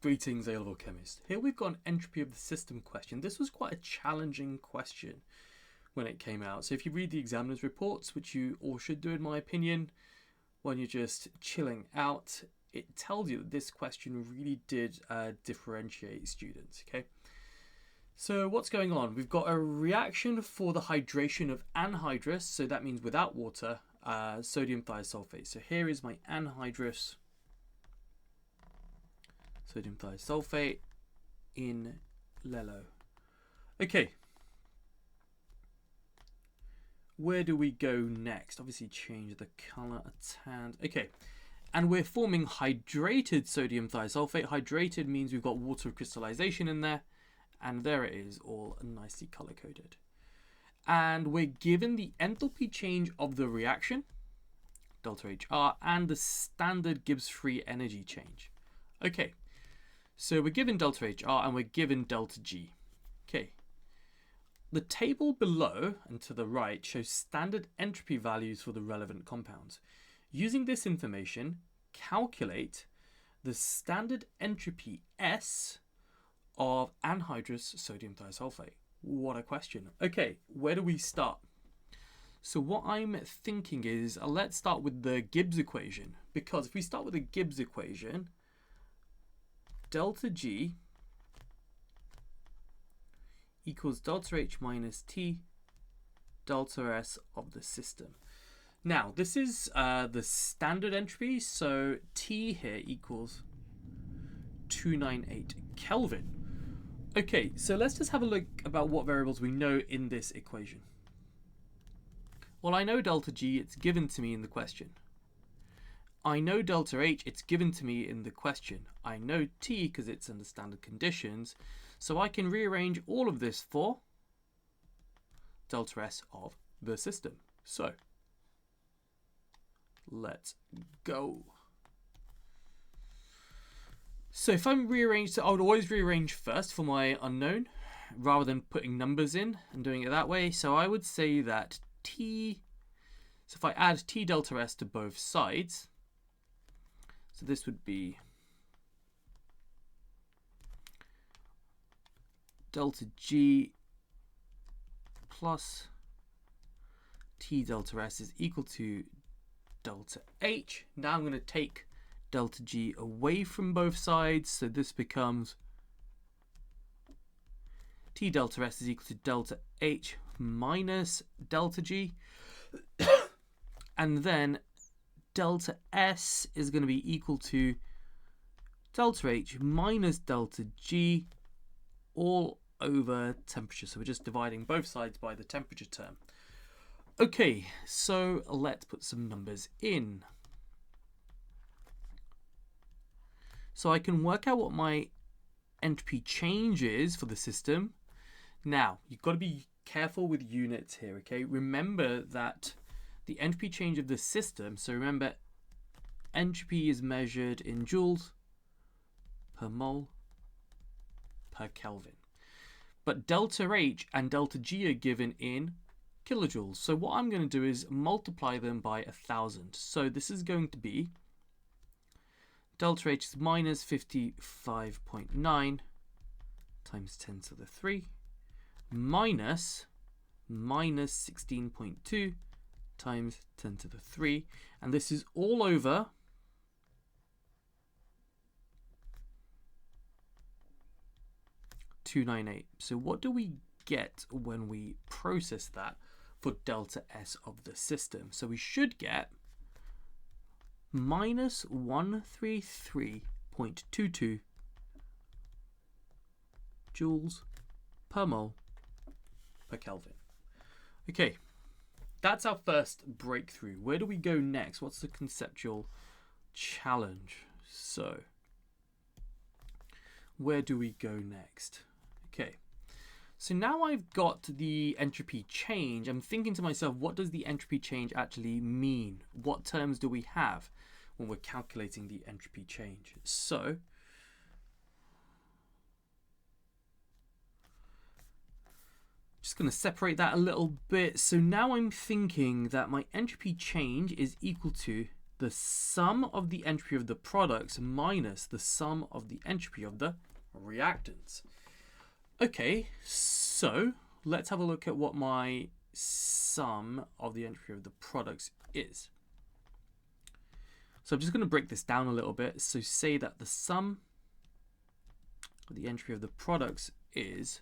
Greetings, A-level chemist. Here we've got an entropy of the system question. This was quite a challenging question when it came out. So if you read the examiner's reports, which you all should do in my opinion, when you're just chilling out, it tells you that this question really did differentiate students, okay? So what's going on? We've got a reaction for the hydration of anhydrous, so that means without water, sodium thiosulfate. So here is my anhydrous sodium thiosulfate in LELO. Okay. Where do we go next? Obviously change the color a tad. Okay. And we're forming hydrated sodium thiosulfate. Hydrated means we've got water crystallization in there. And there it is, all nicely color coded. And we're given the enthalpy change of the reaction, delta HR, and the standard Gibbs free energy change. Okay. So we're given delta HR and we're given delta G. Okay. The table below and to the right shows standard entropy values for the relevant compounds. Using this information, calculate the standard entropy S of anhydrous sodium thiosulfate. What a question. Okay, where do we start? So what I'm thinking is, let's start with the Gibbs equation. Because if we start with the Gibbs equation, delta G equals delta H minus T delta S of the system. Now, this is the standard entropy, so T here equals 298 Kelvin. Okay, so let's just have a look about what variables we know in this equation. Well, I know delta G, it's given to me in the question. I know delta H, it's given to me in the question. I know T because it's under standard conditions. So I can rearrange all of this for delta S of the system. So let's go. So if I'm rearranged, so I would always rearrange first for my unknown rather than putting numbers in and doing it that way. So I would say that T, so if I add T delta S to both sides, so this would be delta G plus T delta S is equal to delta H. Now I'm going to take delta G away from both sides, so this becomes T delta S is equal to delta H minus delta G. And then delta S is going to be equal to delta H minus delta G all over temperature. So we're just dividing both sides by the temperature term. Okay, so let's put some numbers in. So I can work out what my entropy change is for the system. Now, you've got to be careful with units here, okay? Remember that the entropy change of the system, so remember, entropy is measured in joules per mole per Kelvin. But delta H and delta G are given in kilojoules. So what I'm going to do is multiply them by 1,000. So this is going to be delta H is minus 55.9 times 10 to the 3 minus 16.2 times 10 to the 3. And this is all over 298. So what do we get when we process that for delta S of the system? So we should get minus 133.22 joules per mole per Kelvin. Okay, that's our first breakthrough. Where do we go next? What's the conceptual challenge? So where do we go next? Okay, so now I've got the entropy change. I'm thinking to myself, what does the entropy change actually mean? What terms do we have when we're calculating the entropy change? So just going to separate that a little bit. So now I'm thinking that my entropy change is equal to the sum of the entropy of the products minus the sum of the entropy of the reactants. Okay, so let's have a look at what my sum of the entropy of the products is. So I'm just going to break this down a little bit. So say that the sum of the entropy of the products is,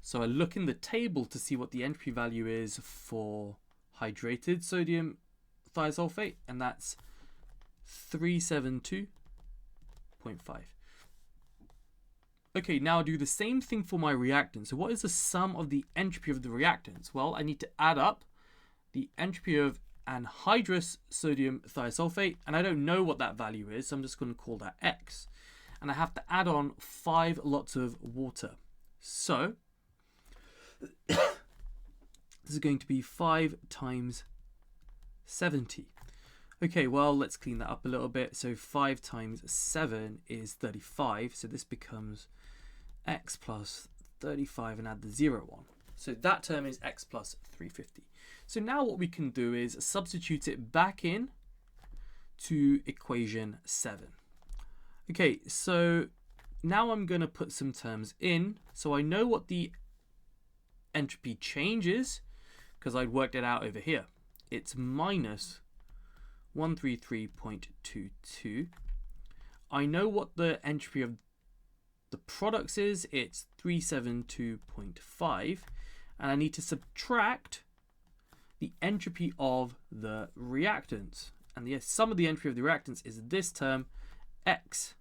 so I look in the table to see what the entropy value is for hydrated sodium thiosulfate, and that's 372.5. Okay, now I'll do the same thing for my reactant. So what is the sum of the entropy of the reactants? Well, I need to add up the entropy of anhydrous sodium thiosulfate, and I don't know what that value is, so I'm just going to call that X. And I have to add on 5 lots of water. So this is going to be 5 times 70. Okay, well, let's clean that up a little bit. So 5 times 7 is 35. So this becomes X plus 35 and add the 0 on. So that term is X plus 350. So now what we can do is substitute it back in to equation 7. Okay, so now I'm going to put some terms in. So I know what the entropy change is because I'd worked it out over here. It's minus 133.22. I know what the entropy of the products is. It's 372.5. And I need to subtract the entropy of the reactants. And the sum of the entropy of the reactants is this term, X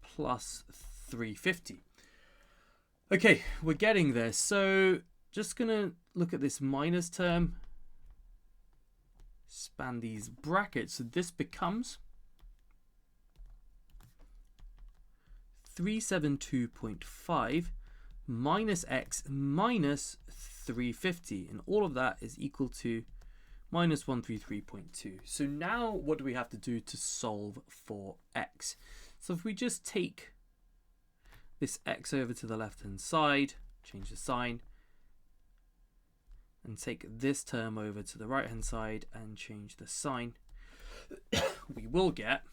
plus 350. Okay, we're getting there. So just going to look at this minus term, span these brackets. So this becomes 372.5 minus X minus 350, and all of that is equal to minus 133.2. So now what do we have to do to solve for X? So if we just take this X over to the left hand side, change the sign, and take this term over to the right hand side and change the sign, we will get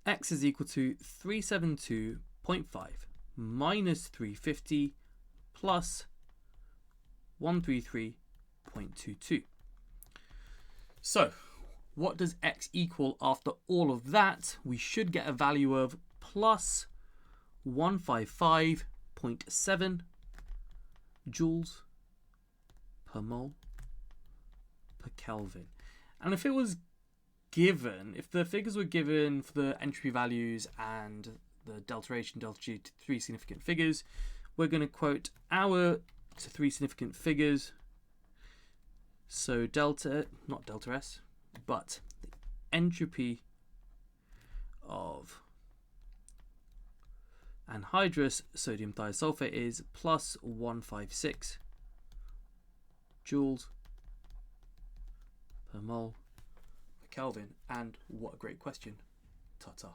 X is equal to 372.5 minus 350 plus 133.22. So what does X equal after all of that? We should get a value of plus 155.7 joules per mole per Kelvin. And if it was given, if the figures were given for the entropy values and the delta H and delta G to 3 significant figures, we're going to quote our 3 significant figures. So delta, not delta S, but the entropy of anhydrous sodium thiosulfate is plus 156 joules per mole per Kelvin. And what a great question. Ta-ta.